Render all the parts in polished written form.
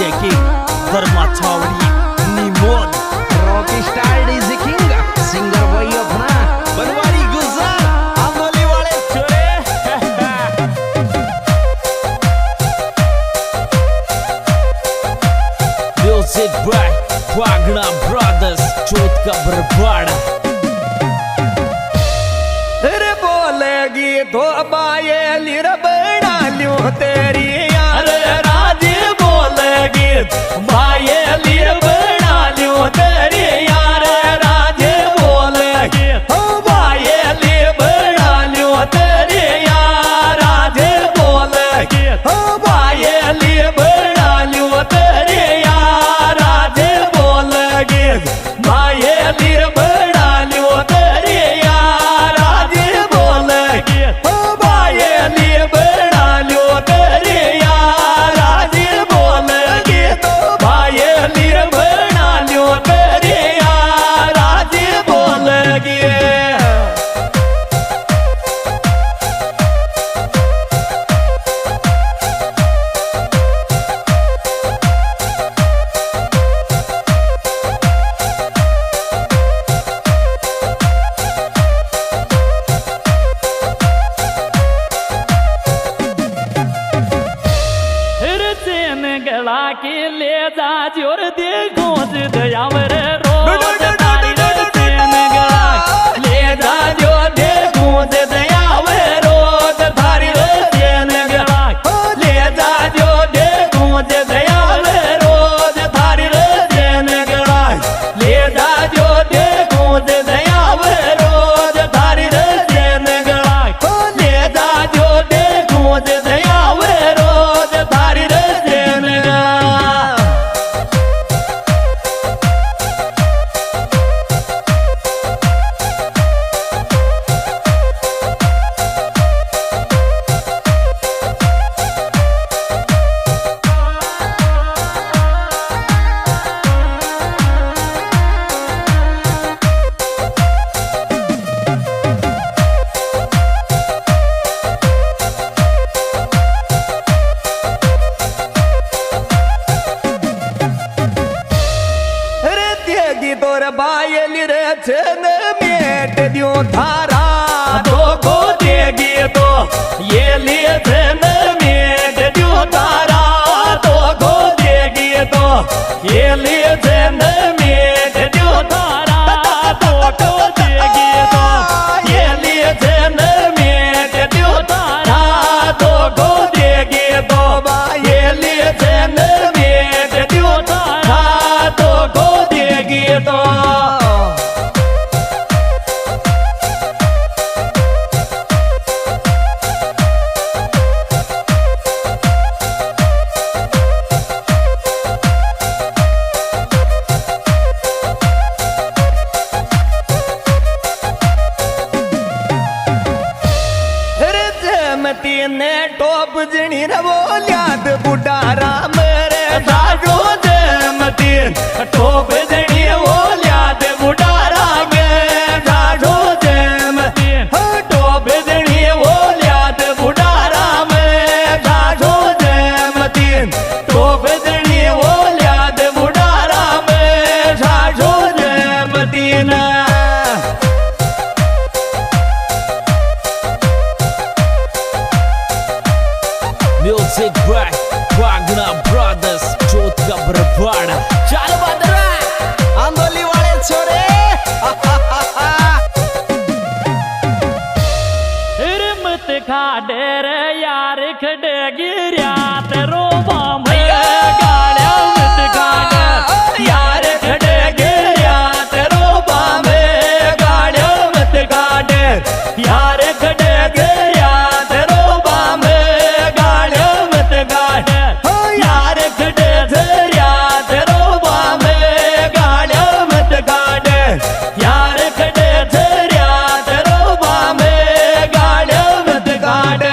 DJ king Dharma Chhawdi Nimod Rocky star DJ king singer वही अपना बनवारी गुजर आंदोली वाले छोरे music by Wagda brothers Chauth का बरबाड़ा अरे बोलेगी तो बाये लिर बना ल्यूं तेरी यार राजे बोलेगी बाये लिर बना ल्यूं तेरी यार राजे बोलेगी बाये लिर बना ल्यूं तेरी यार राजे बोलेगी बाये लिर बना ल्यूं तेरी यार राजे बोलेगी बाये लिर बना ल्यूं तेरी यार राजे बोलेगी बाये लिर बना ल्यूं तेरी यार राजे बोलेगी बाये लिर बना ल्यूं तेरी यार राजे बोलेगी गला के ले जा जोर दे गोद दयावर रोज तारी रचन गला ले जा जो दे गोद दयावर रोज तारी रचन गला ले जा जो दे गोद दयावर रोज तारी रचन गला ले जा जो दे गोद दयावर रोज तारी रचन गला ले जा जो दे गोद दयावर रोज तारी रचन तोर बायल रचन मेट दियो धारा दो को देगी तो ये लिए धन मेट दियो धारा दो को देगी तो ये लिए धन मेट दियो धारा दो को देगी तो ये लिए धन मेट दियो धारा दो को देगी तो ये लिए धन मेट दियो धारा दो को देगी तो ने टोप जणी रवो याद बुढ़ा राम रे साजो जमतीन टोप जणी वो याद बुढ़ा राम साजो जमतीन टोप जणी वो याद बुढ़ा राम साजो जमतीन टोप जणी वो याद बुढ़ा राम साजो जमतीन music by Wagda brothers Chauth का बरबाड़ा चल बदरा आंदोली वाले छोरे हिरमत खाडे रे यार खडे गिरिया तेरो बामैया गाड़िया मत खाडे यार खडे गिरिया तेरो बामे गाड़िया मत खाडे यार खडे गिरिया तेरो बामे गाड़िया मत खाडे यार खडे धरिया तेरो बामे गाड़िया मत खाडे यार खडे धरिया तेरो बामे गाड़िया मत खाडे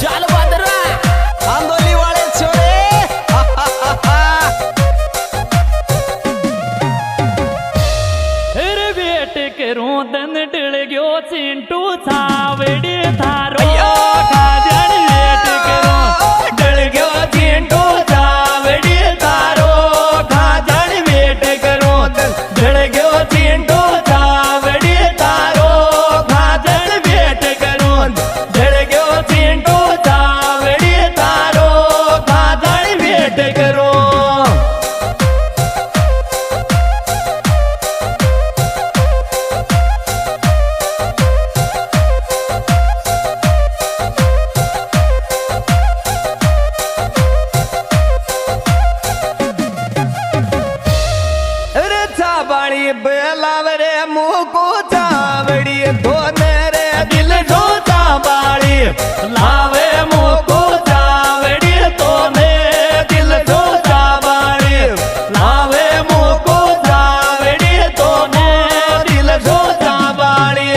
ચાલ બાદરા આંદોલી વાળે છોરે અરે વેટ કરું તન ડળ ગયો ચિંટુ છાવડી થારો ખાજણ વેટ કરું ડળ ગયો ચિંટુ છાવડી થારો ખાજણ વેટ કરું ડળ ગયો ચિંટુ છાવડી થારો ખાજણ વેટ કરું ડળ ગયો ચિંટુ છાવડી થારો ખાજણ વેટ કરું અરે છાબાળી બેલાવરે મૂકુ ચાવડી ધોને રે દિલ જો ચાબાળી લાવે મોકો ચાવડી તો ને દિલ જો ચાબાળી લાવે મોકો ચાવડી તો ને દિલ જો ચાબાળી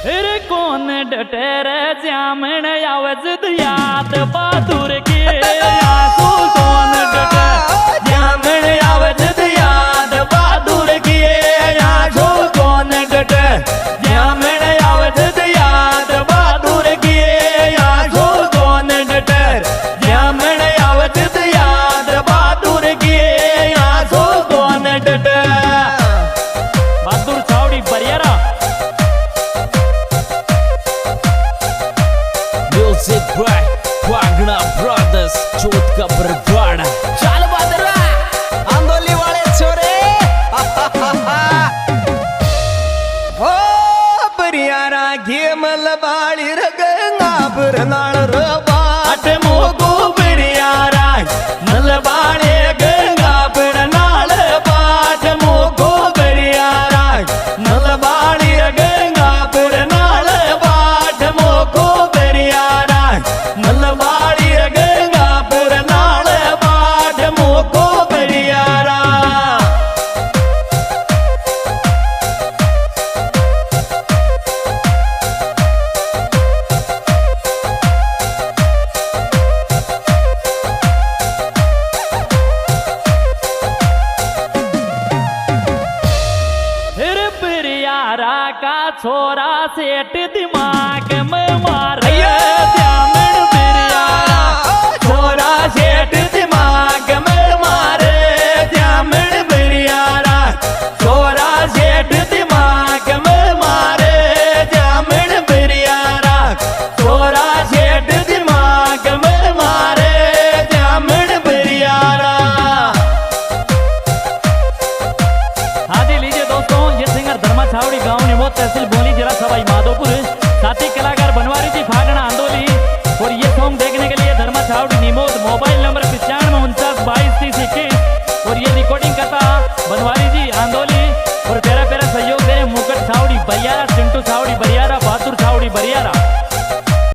रे कोण डटर जामण आवाज याद बहादुर के आसू कोण डटर जामण आवाज याद बहादुर के आसू कोण डटर जामण आवाज याद बहादुर के आसू कोण डटर जामण आवाज याद बहादुर के आसू कोण डटर बहादुर छावड़ी बरियारा મ્યુઝિક બાય વાગણા બ્રધર્સ ચોટકા બરવાડા ચાલ બાદરા આંદોલી વાળે છોરે હો બરિયારા ઘેમલ બાળી ર ગંગા બરનાળ રબા અટ મોગો બરિયારા મલબાળે ગંગા બરનાળ પાઠ મોગો બરિયારા મલબાળે ગંગા બરનાળ પાઠ મોગો બરિયારા મલબાળે ગંગા બરનાળ પાઠ મોગો બરિયારા रे बरियारा का छोरा सेठ दिमाग में मारे जामण बरियारा छोरा सेठ दिमाग में मारे जामण बरियारा छोरा सेठ दिमाग में मारे जामण बरियारा छोरा सेठ दिमाग में मारे जामण बरियारा हाँ जी लीजिए दोस्तों ये सिंगर धर्मा छावड़ी गांव निमोद तहसील बोली जिला सवाई माधोपुर साथी कलाकार बनवारी जी फागना आंदोली और ये सॉन्ग देखने के लिए धर्मा छावड़ी निमोद मोबाइल नंबर 9549223021 और ये रिकॉर्डिंग करता बनवारी जी आंदोली और प्यारा प्यारा सहयोग दे रहे मुकट छावड़ी बरियारा चिंटू छावड़ी बरियारा बहादुर छावड़ी बरियारा